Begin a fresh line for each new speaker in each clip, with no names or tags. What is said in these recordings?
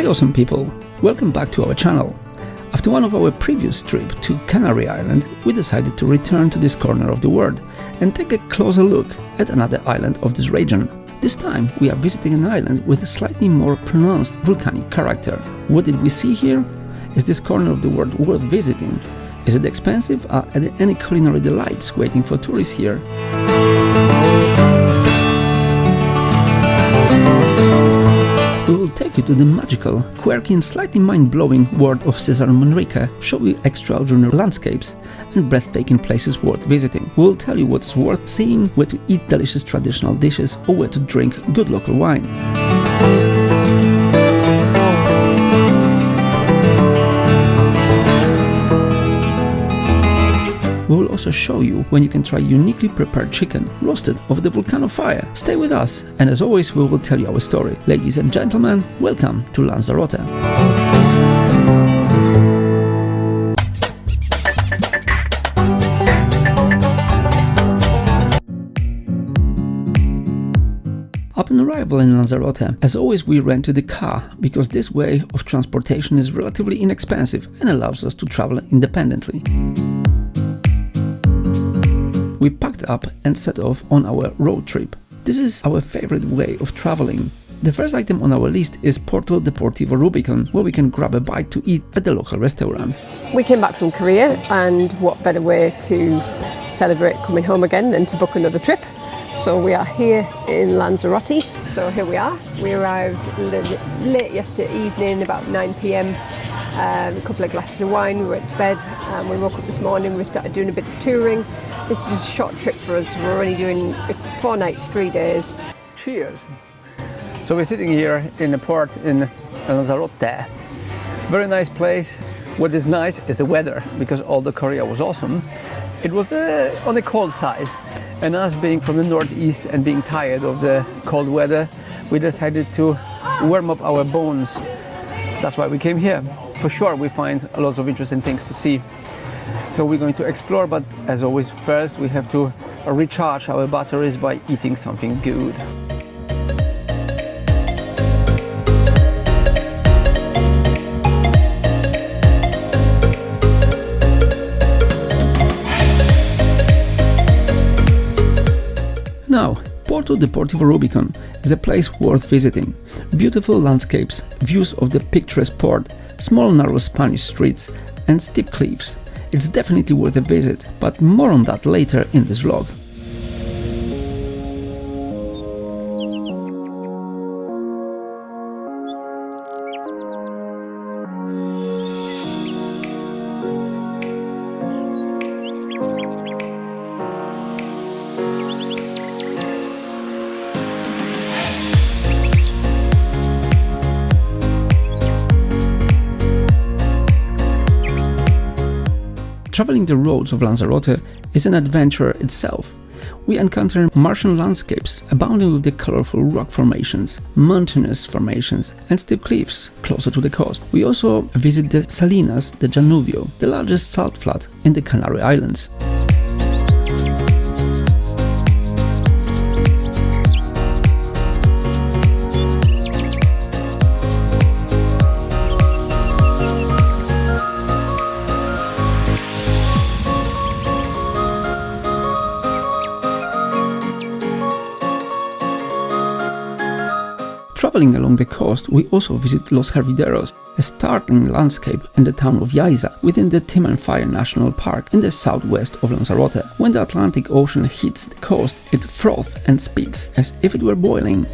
awesome people, welcome back to our channel. After one of our previous trips to Canary Island, we decided to return to this corner of the world and take a closer look at another island of this region. This time we are visiting an island with a slightly more pronounced volcanic character. What did we see here? Is this corner of the world worth visiting? Is it expensive? Are there any culinary delights waiting for tourists here? We will take you to the magical, quirky and slightly mind-blowing world of Cesar Manrique, show you extraordinary landscapes and breathtaking places worth visiting. We will tell you what's worth seeing, where to eat delicious traditional dishes or where to drink good local wine. We will also show you when you can try uniquely prepared chicken, roasted over the volcano fire. Stay with us, and as always we will tell you our story. Ladies and gentlemen, welcome to Lanzarote. Upon arrival in Lanzarote, as always we rented a car because this way of transportation is relatively inexpensive and allows us to travel independently. We packed up and set off on our road trip. This is our favorite way of traveling. The first item on our list is Puerto Deportivo Rubicón, where we can grab a bite to eat at the local restaurant.
We came back from Korea, and what better way to celebrate coming home again than to book another trip. So we are here in Lanzarote. So here we are. We arrived late yesterday evening, about 9 p.m. A couple of glasses of wine, we went to bed, and we woke up this morning, we started doing a bit of touring. This is just a short trip for us. We're only doing, it's 4 nights, 3 days.
Cheers! So we're sitting here in the port in Lanzarote. Very nice place. What is nice is the weather, because all the Korea was awesome. It was on the cold side, and us being from the northeast and being tired of the cold weather, we decided to warm up our bones. That's why we came here. For sure we find a lot of interesting things to see. So we're going to explore, but as always first we have to recharge our batteries by eating something good. Now, Puerto Deportivo Rubicón is a place worth visiting. Beautiful landscapes, views of the picturesque port, small narrow Spanish streets and steep cliffs. It's definitely worth a visit, but more on that later in this vlog. Traveling the roads of Lanzarote is an adventure itself. We encounter Martian landscapes abounding with the colorful rock formations, mountainous formations and steep cliffs closer to the coast. We also visit the Salinas de Janubio, the largest salt flat in the Canary Islands. Traveling along the coast, we also visit Los Hervideros, a startling landscape in the town of Jaiza within the Timanfaya National Park in the southwest of Lanzarote. When the Atlantic Ocean hits the coast, it froths and speaks as if it were boiling.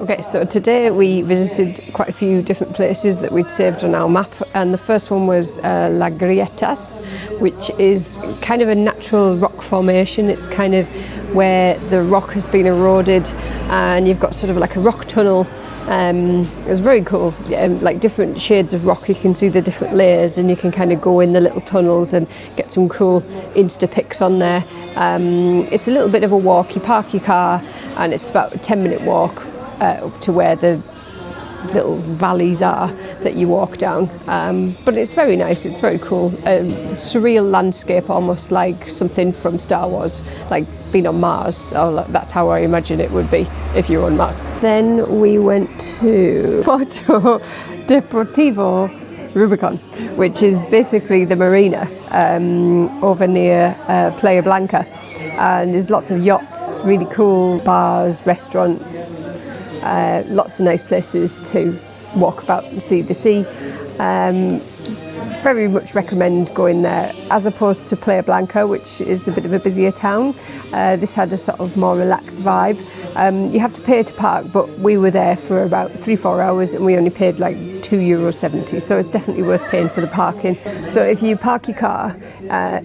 Okay, so today we visited quite a few different places that we'd saved on our map, and the first one was La Grietas, which is kind of a natural rock formation. It's kind of where the rock has been eroded and you've got sort of like a rock tunnel. It was very cool, like different shades of rock. You can see the different layers and you can kind of go in the little tunnels and get some cool Insta pics on there. It's a little bit of a walk. You park your car and it's about a 10-minute walk up to where the little valleys are that you walk down. But it's very nice, it's very cool. Surreal landscape, almost like something from Star Wars, like being on Mars. That's how I imagine it would be if you were on Mars. Then we went to Puerto Deportivo Rubicón, which is basically the marina over near Playa Blanca. And there's lots of yachts, really cool bars, restaurants, lots of nice places to walk about and see the sea. Very much recommend going there, as opposed to Playa Blanca, which is a bit of a busier town. This had a sort of more relaxed vibe. You have to pay to park, but we were there for about 3-4 hours and we only paid like €2.70, so it's definitely worth paying for the parking. So if you park your car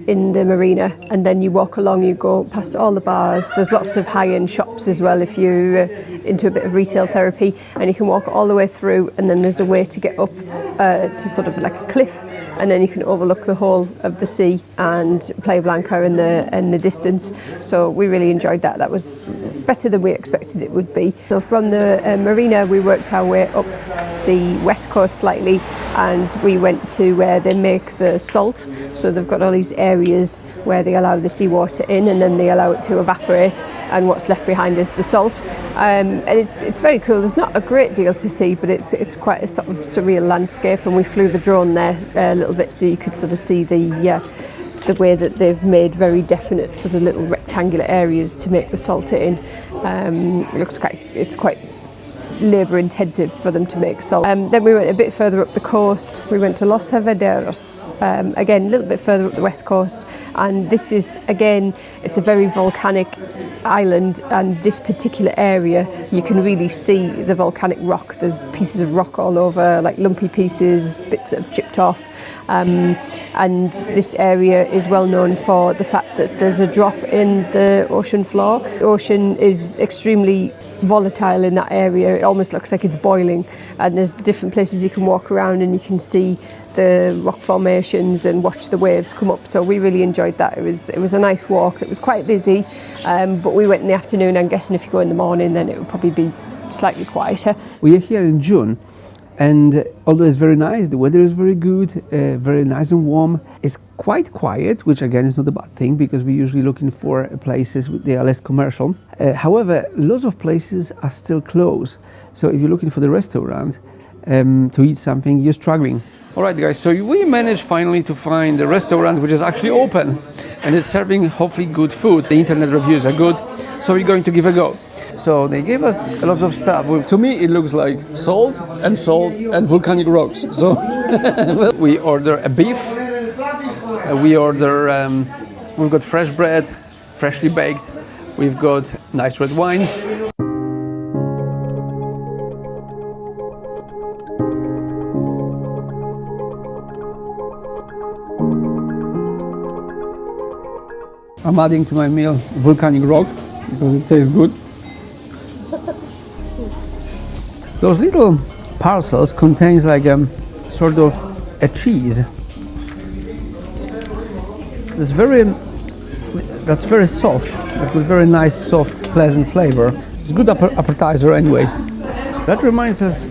in the marina and then you walk along, you go past all the bars. There's lots of high-end shops as well if you're into a bit of retail therapy, and you can walk all the way through, and then there's a way to get up to sort of like a cliff, and then you can overlook the whole of the sea and Playa Blanca in the distance. So we really enjoyed that. That was better than we expected it would be. So from the marina we worked our way up the west coast slightly, and we went to where they make the salt. So they've got all these areas where they allow the seawater in and then they allow it to evaporate, and what's left behind is the salt. And it's very cool. There's not a great deal to see, but it's quite a sort of surreal landscape, and we flew the drone there a little bit so you could sort of see the way that they've made very definite sort of little rectangular areas to make the salt in. It looks quite labour intensive for them to make salt. Then we went a bit further up the coast. We went to Los Hervideros, again a little bit further up the west coast, and this is again, it's a very volcanic island, and this particular area you can really see the volcanic rock. There's pieces of rock all over, like lumpy pieces, bits that have chipped off. And this area is well known for the fact that there's a drop in the ocean floor. The ocean is extremely volatile in that area. It almost looks like it's boiling, and there's different places you can walk around and you can see the rock formations and watch the waves come up. So we really enjoyed that. It was a nice walk. It was quite busy, but we went in the afternoon. I'm guessing if you go in the morning then it would probably be slightly quieter.
We are here in June, and although it's very nice, the weather is very good, very nice and warm. It's quite quiet, which again is not a bad thing because we're usually looking for places they are less commercial. However, lots of places are still closed. So if you're looking for the restaurant to eat something, you're struggling. All right, guys, so we managed finally to find a restaurant which is actually open and it's serving hopefully good food. The internet reviews are good, so we're going to give a go. So they gave us a lot of stuff. Well, to me, it looks like salt and volcanic rocks. So we order a beef. We've got fresh bread, freshly baked. We've got nice red wine. I'm adding to my meal volcanic rock because it tastes good. Those little parcels contains like a sort of a cheese. That's very soft. It's got very nice, soft, pleasant flavor. It's a good appetizer anyway. That reminds us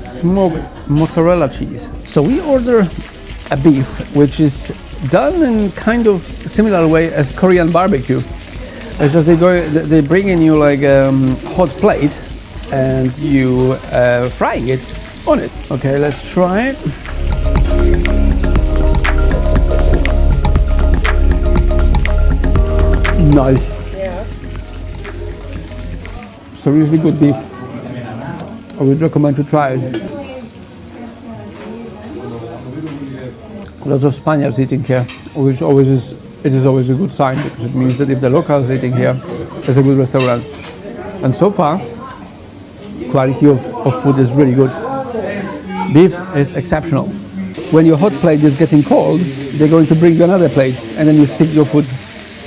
smoked mozzarella cheese. So we order a beef which is done in kind of similar way as Korean barbecue. It's just they bring in you like a hot plate and you frying it on it. Okay, let's try it. Nice. Yeah. Seriously good beef. I would recommend to try it. Lots of Spaniards eating here, which it is always a good sign because it means that if the locals eating here, it's a good restaurant. And so far, quality of food is really good. Beef is exceptional. When your hot plate is getting cold, they're going to bring you another plate, and then you stick your food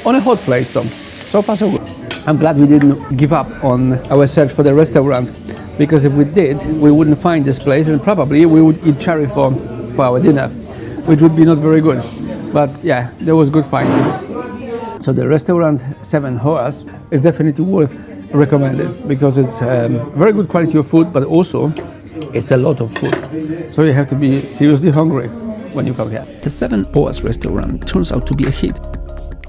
on a hot plate. So far so good. I'm glad we didn't give up on our search for the restaurant, because if we did, we wouldn't find this place, and probably we would eat cherry for our dinner, which would be not very good. But yeah, that was good finding. So the restaurant 7 Hojas is definitely worth recommended because it's very good quality of food, but also It's a lot of food, so you have to be seriously hungry when you come here. The 7 Hojas restaurant turns out to be a hit.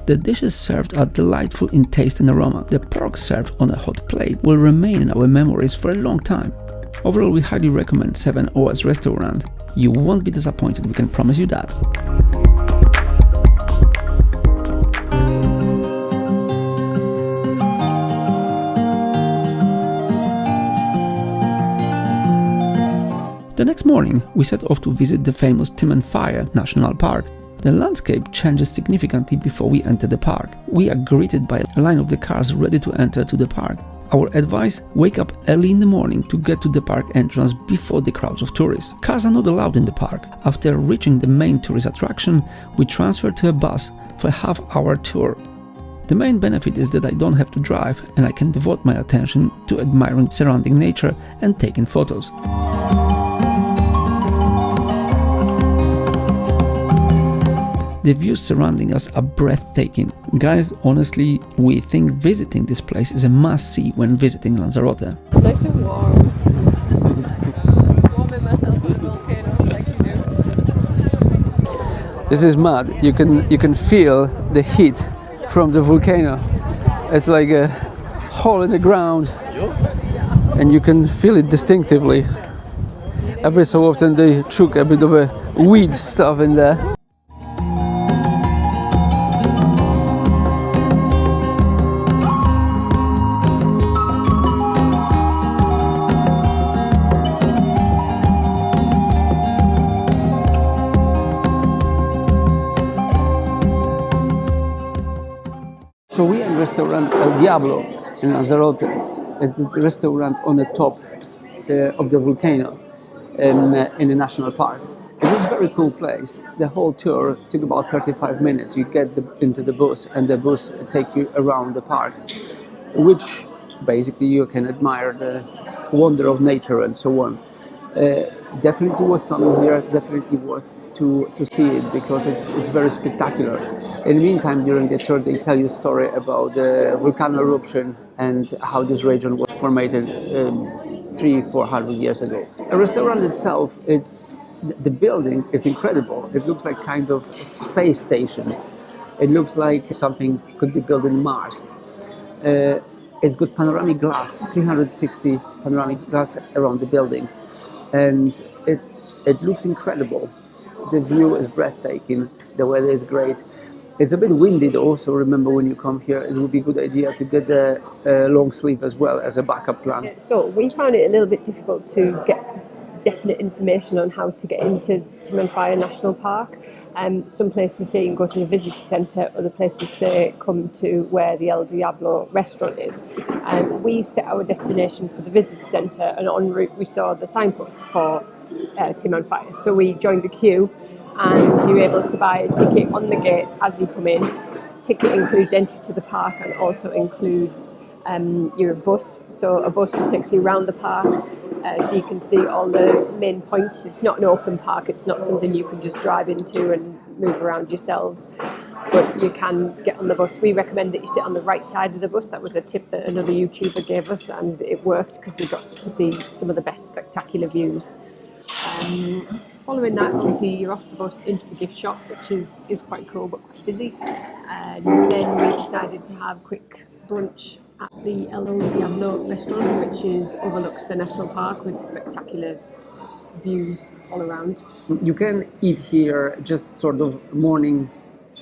The dishes served are delightful in taste and aroma. The pork served on a hot plate will remain in our memories for a long time. Overall, we highly recommend 7 Hojas restaurant. You won't be disappointed, we can promise you that. The next morning, we set off to visit the famous Timanfaya National Park. The landscape changes significantly before we enter the park. We are greeted by a line of the cars ready to enter to the park. Our advice: wake up early in the morning to get to the park entrance before the crowds of tourists. Cars are not allowed in the park. After reaching the main tourist attraction, we transfer to a bus for a half-hour tour. The main benefit is that I don't have to drive and I can devote my attention to admiring surrounding nature and taking photos. The views surrounding us are breathtaking. Guys, honestly, we think visiting this place is a must-see when visiting Lanzarote.
Nice and warm. Warming myself at the volcano like you do.
This is mad. You can feel the heat from the volcano. It's like a hole in the ground, and you can feel it distinctively. Every so often they chuck a bit of a weed stuff in there. So we are in restaurant El Diablo in Lanzarote. It's the restaurant on the top of the volcano in the national park. It is a very cool place. The whole tour took about 35 minutes. You get into the bus and the bus take you around the park, which basically you can admire the wonder of nature and so on. Definitely worth coming here, definitely worth to see it because it's very spectacular. In the meantime, during the tour, they tell you a story about the volcano eruption and how this region was formed 300-400 years ago. The restaurant itself, the building is incredible. It looks like kind of a space station. It looks like something could be built in Mars. It's got panoramic glass, 360 panoramic glass around the building. And it looks incredible. The view is breathtaking. The weather is great. It's a bit windy though, so remember when you come here, it would be a good idea to get the long sleeve as well as a backup plan.
So we found it a little bit difficult to get definite information on how to get into Timanfaya National Park. Some places say you can go to the visitor centre, other places say come to where the El Diablo restaurant is. We set our destination for the visitor centre, and en route we saw the signpost for Timanfaya. So we joined the queue, and you're able to buy a ticket on the gate as you come in. Ticket includes entry to the park and also includes your bus. So a bus takes you around the park, so you can see all the main points. It's not an open park, it's not something you can just drive into and move around yourselves, but you can get on the bus. We recommend that you sit on the right side of the bus. That was a tip that another YouTuber gave us, and it worked because we got to see some of the best spectacular views. Following that, obviously you're off the bus into the gift shop, which is quite cool but quite busy, and then we decided to have quick brunch at the El Diablo restaurant, which overlooks the national park with spectacular views all around.
You can eat here just sort of morning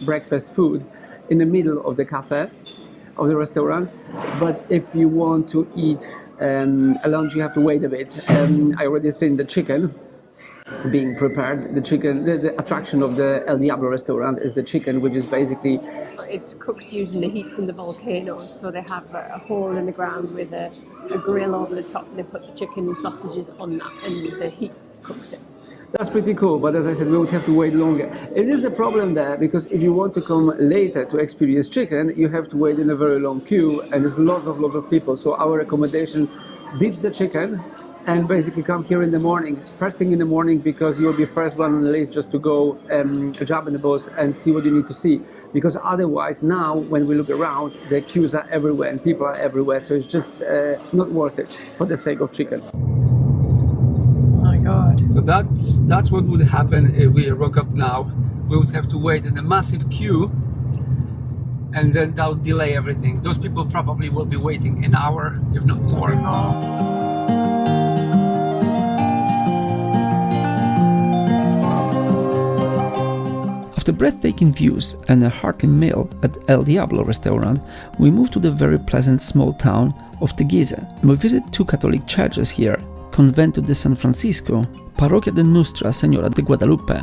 breakfast food in the middle of the cafe of the restaurant, but if you want to eat a lunch, you have to wait a bit. I already seen the chicken being prepared. The chicken, the attraction of the El Diablo restaurant is the chicken, which is basically...
It's cooked using the heat from the volcano, so they have a hole in the ground with a grill over the top, and they put the chicken and sausages on that, and the heat cooks it.
That's pretty cool, but as I said, we would have to wait longer. It is the problem there, because if you want to come later to experience chicken, you have to wait in a very long queue, and there's lots of people. So our recommendation, ditch the chicken and basically come here in the morning, first thing in the morning, because you'll be first one on the list just to go jump in the bus and see what you need to see. Because otherwise, now when we look around, the queues are everywhere and people are everywhere, so it's just not worth it for the sake of chicken.
god.
So that's what would happen if we rock up now. We would have to wait in a massive queue, and then that would delay everything. Those people probably will be waiting an hour, if not more. After breathtaking views and a hearty meal at El Diablo restaurant, we move to the very pleasant small town of Teguise. We visit two Catholic churches here, Convento de San Francisco, Parroquia de Nuestra Señora de Guadalupe.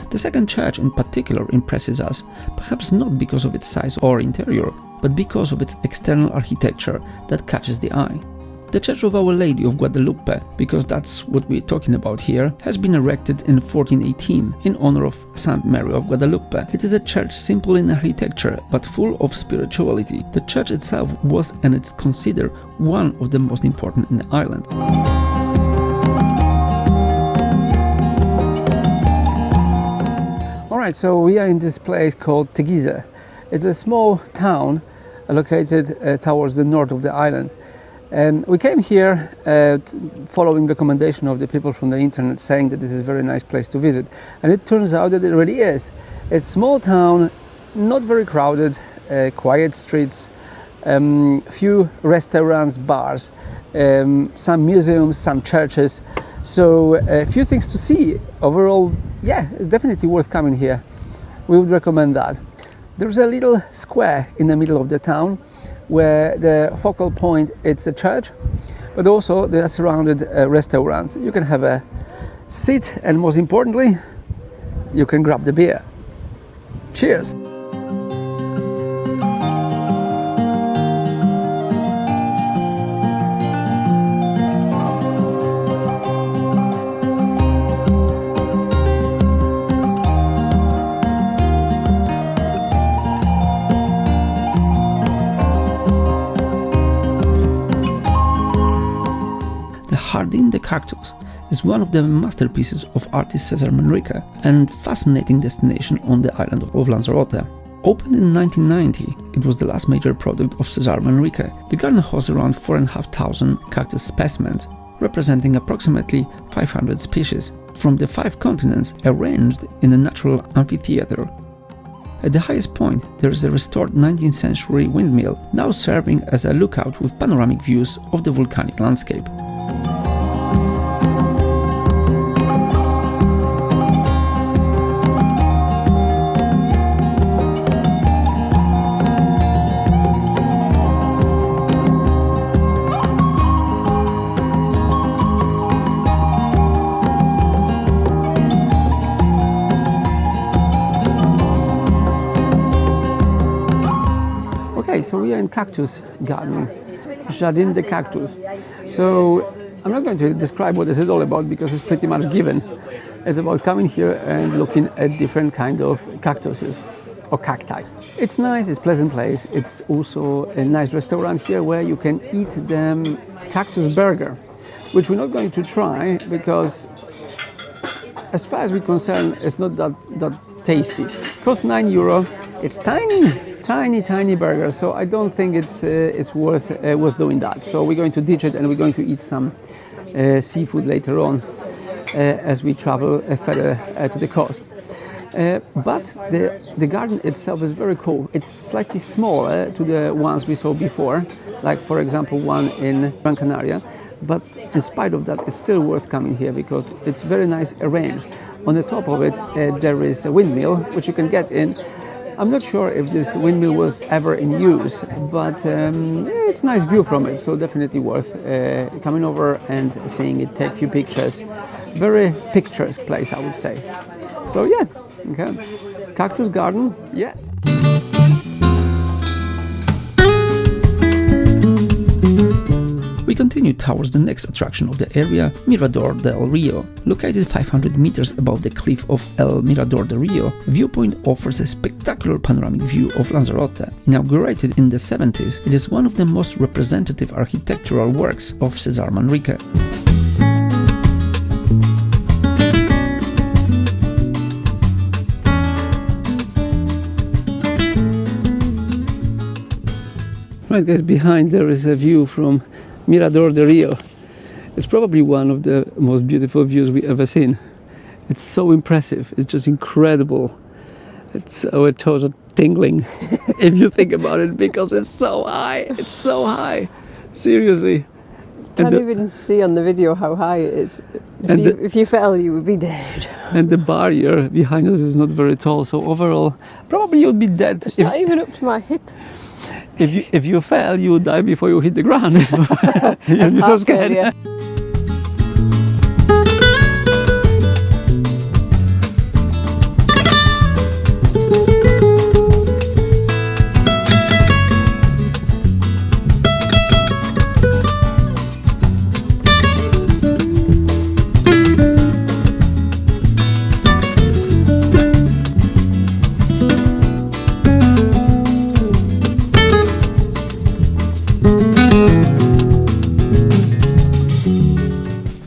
The second church in particular impresses us, perhaps not because of its size or interior, but because of its external architecture that catches the eye. The Church of Our Lady of Guadalupe, because that's what we're talking about here, has been erected in 1418 in honor of Saint Mary of Guadalupe. It is a church simple in architecture but full of spirituality. The church itself was and is considered one of the most important in the island. Alright, so we are in this place called Teguise. It's a small town located towards the north of the island. And we came here following recommendation of the people from the internet saying that this is a very nice place to visit. And it turns out that it really is. It's a small town, not very crowded, quiet streets, few restaurants, bars, some museums, some churches. So a few things to see. Overall, yeah, it's definitely worth coming here. We would recommend that. There's a little square in the middle of the town where the focal point it's a church, but also there are surrounded restaurants. You can have a seat, and most importantly, you can grab the beer. Cheers! Jardín de Cactus is one of the masterpieces of artist Cesar Manrique and fascinating destination on the island of Lanzarote. Opened in 1990, it was the last major product of Cesar Manrique. The garden hosts around 4,500 cactus specimens, representing approximately 500 species from the 5 continents arranged in a natural amphitheater. At the highest point, there is a restored 19th century windmill, now serving as a lookout with panoramic views of the volcanic landscape. So we are in Cactus Garden, Jardín de Cactus. So I'm not going to describe what this is all about because it's pretty much given. It's about coming here and looking at different kind of cactuses or cacti. It's nice, it's a pleasant place. It's also a nice restaurant here where you can eat the cactus burger, which we're not going to try because as far as we're concerned, it's not that tasty. It costs €9. It's tiny burger, so I don't think it's worth doing that. So we're going to ditch it and we're going to eat some seafood later on as we travel further to the coast. But the garden itself is very cool. It's slightly smaller to the ones we saw before, like for example one in Gran Canaria. But in spite of that, it's still worth coming here because it's very nice arranged. On the top of it, there is a windmill which you can get in. I'm not sure if this windmill was ever in use, but it's a nice view from it, so definitely worth coming over and seeing it, take a few pictures. Very picturesque place, I would say. So yeah, okay. Cactus Garden, yes. We continue towards the next attraction of the area, Mirador del Río. Located 500 meters above the cliff of El Mirador del Río, viewpoint offers a spectacular panoramic view of Lanzarote. Inaugurated in the 70s, it is one of the most representative architectural works of Cesar Manrique. Right guys, behind there is a view from Mirador del Río. It's probably one of the most beautiful views we ever seen. It's so impressive, it's just incredible. Our toes are tingling if you think about it, because it's so high, seriously.
Can't even see on the video how high it is. If you fell, you would be dead.
And the barrier behind us is not very tall, so overall, probably you'd be dead.
It's not even up to my hip.
If you fell, you would die before you hit the ground. You'd be so scared.
Yeah.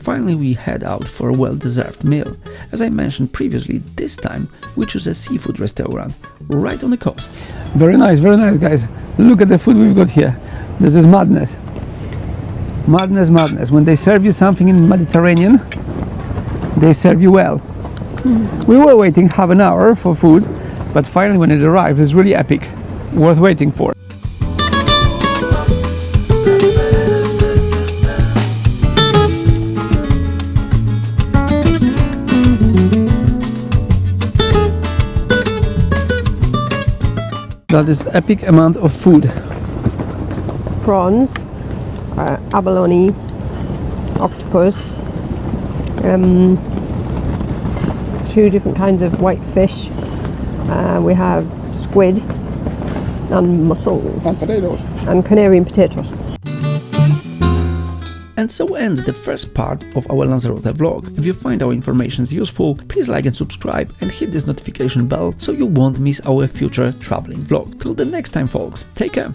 Finally, we head out for a well-deserved meal. As I mentioned previously, this time we choose a seafood restaurant right on the coast. Very nice guys. Look at the food we've got here. This is madness. Madness. When they serve you something in Mediterranean, they serve you well. We were waiting half an hour for food, but finally when it arrived, it's really epic. Worth waiting for. That is epic amount of food.
Prawns, abalone, octopus, 2 different kinds of white fish. We have squid and mussels.
And potatoes.
And canary and potatoes.
And so ends the first part of our Lanzarote vlog. If you find our information useful, please like and subscribe and hit this notification bell so you won't miss our future traveling vlog. Till the next time folks, take care!